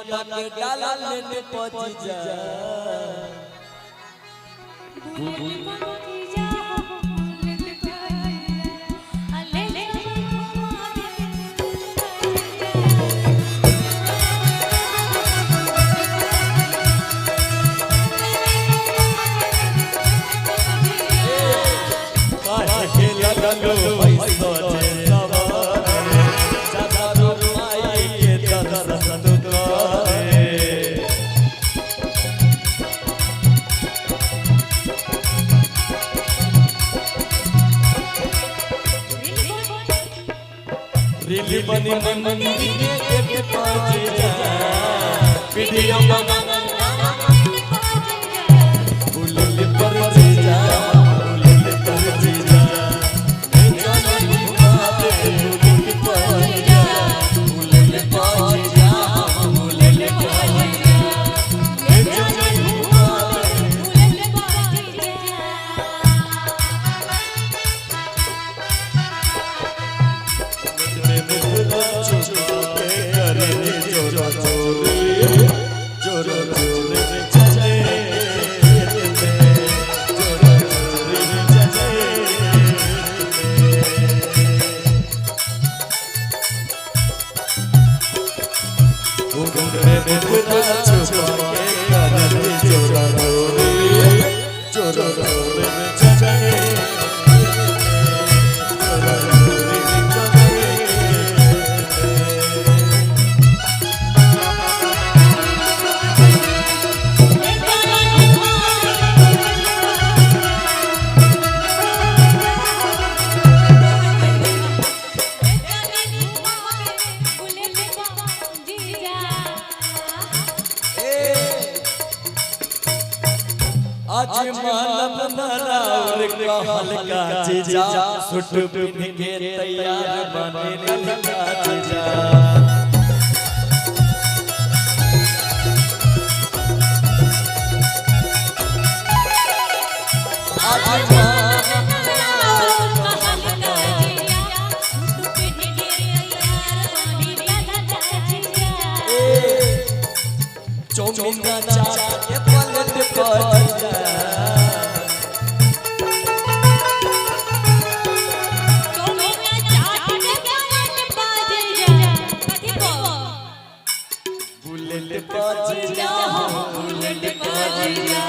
के डाला लेने पहुंच जा रिली बनी मंदिर के पास जा वीडियो बुलबुल पर जा बुलबुल पर जा मैं जान घुमाते बुलबुल पर जा बुलबुल पर जा बुलबुल पर जा मैं जान घुमाते बुलबुल पर आज मालम नरावर का हल्का जीजा सुट पिन के तैयार बने लगा जीजा आज मालम नरावर का हल्का जीजा सुट पिन के तैयार बने लगा जीजा चौमिन चाचा के पलट पर बुलेट पर जा बुलेट पर जा